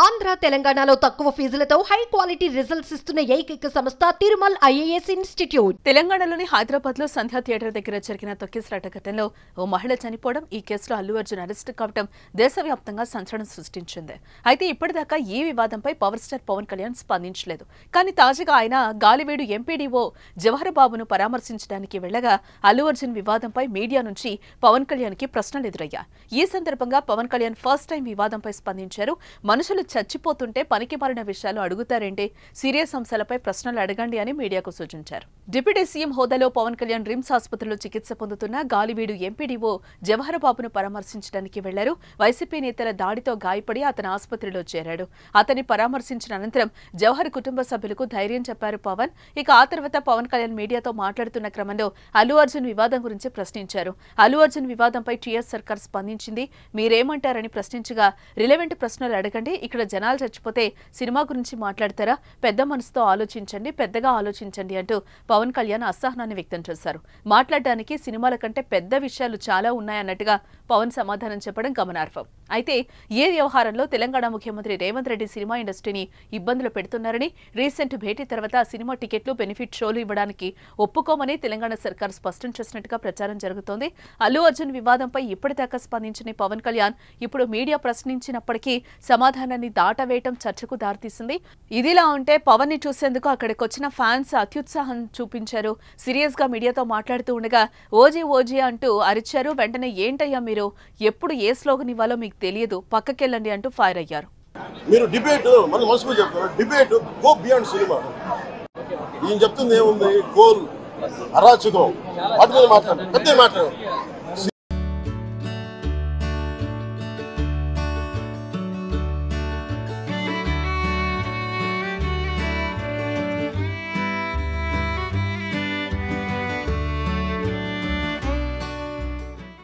ఆంధ్ర తెలంగాణలో తక్కువ ఫీజులతో high quality results ఇస్తున్న ఏకైక సంస్థ తిరుమల్ ఐఏఎస్ ఇన్స్టిట్యూట్. తెలంగాణలోని హైదరాబాద్ లో సంధ్యా థియేటర్ దగ్గర జరిగిన తొక్కిసలాట ఘటనలో ఓ మహిళ చనిపోవడం, ఈ కేసులో అల్లు అర్జున్ అరెస్టు కావడం దేశవ్యాప్తంగా సంచలనం సృష్టించింది. అయితే ఇప్పటిదాకా ఈ వివాదంపై పవర్ స్టార్ పవన్ కళ్యాణ్ స్పందించలేదు. కానీ తాజాగా ఆయన గాలివీడు ఎంపీడీఓ జవహర్ బాబును పరామర్శించడానికి వెళ్లగా అల్లు అర్జున్ వివాదంపై మీడియా నుంచి పవన్ కళ్యాణ్ కి ప్రశ్నలు ఎదురయ్యాయి. ఈ సందర్భంగా పవన్ కళ్యాణ్ ఫస్ట్ టైం వివాదంపై స్పందించారు. మనుషులు చచ్చిపోతుంటే పనికి మారిన విషయాలు అడుగుతారేంటి, సీరియస్ అంశాలపై ప్రశ్నలు అడగండి అని మీడియాకు సూచించారు. డిప్యూటీ సీఎం హోదాలో పవన్ కళ్యాణ్ రిమ్స్ ఆసుపత్రిలో చికిత్స పొందుతున్న గాలివీడు ఎంపీడీఓ జవహర్ బాబును పరామర్శించడానికి వెళ్లారు. వైసీపీ నేతల దాడితో గాయపడి అతను ఆసుపత్రిలో చేరాడు. అతన్ని పరామర్శించిన అనంతరం జవహర్ కుటుంబ సభ్యులకు ధైర్యం చెప్పారు పవన్. ఇక ఆ తర్వాత పవన్ కళ్యాణ్ మీడియాతో మాట్లాడుతున్న క్రమంలో అల్లు అర్జున్ వివాదం గురించి ప్రశ్నించారు. అల్లు అర్జున్ వివాదంపై టీఆర్ఎస్ సర్కార్ స్పందించింది. మీరేమంటారని ప్రశ్నించగా, రిలవెంట్ ప్రశ్నలు అడగండి, ఇక్కడ జనాలు చచ్చిపోతే సినిమా గురించి మాట్లాడతారా, పెద్ద మనసుతో ఆలోచించండి, పెద్దగా ఆలోచించండి అంటూ పవన్ కళ్యాణ్ అసహనాన్ని వ్యక్తం చేశారు. మాట్లాడడానికి సినిమాల కంటే పెద్ద విషయాలు చాలా ఉన్నాయన్నట్టుగా పవన్ సమాధానం చెప్పడం గమనార్హం. అయితే ఏ వ్యవహారంలో తెలంగాణ ముఖ్యమంత్రి రేవంత్ రెడ్డి సినిమా ఇండస్ట్రీని ఇబ్బందులు పెడుతున్నారని, రీసెంట్ భేటీ తర్వాత సినిమా టికెట్లు, బెనిఫిట్ షోలు ఇవ్వడానికి ఒప్పుకోమని తెలంగాణ సర్కార్ స్పష్టం చేసినట్టుగా ప్రచారం జరుగుతోంది. అల్లు అర్జున్ వివాదంపై ఇప్పటిదాకా స్పందించిన పవన్ కళ్యాణ్ ఇప్పుడు మీడియా ప్రశ్నించినప్పటికీ సమాధానాన్ని దాటవేయటం చర్చకు దారితీసింది. ఇదిలా ఉంటే పవన్ ని చూసేందుకు అక్కడికి వచ్చిన ఫ్యాన్స్ అత్యుత్సాహం చూపించారు. సీరియస్ గా మీడియాతో మాట్లాడుతూ ఉండగా ఓజీ ఓజీ అంటూ అరిచారు. వెంటనే ఏంటయ్యా మీరు, ఎప్పుడు ఏ స్లోగన్ ఇవ్వాలో మీకు తెలియదు, పక్కకెళ్ళండి అంటూ ఫైర్ అయ్యారు. మీరు డిబేట్ మన మనసులో చెప్తారు, డిబేట్ గో బియాండ్ సినిమా. ఈయన చెప్తుంది ఏముంది, కోల్ అరాచకం, వాటి మీద మాట్లాడు, పెద్ద మాట్లాడు.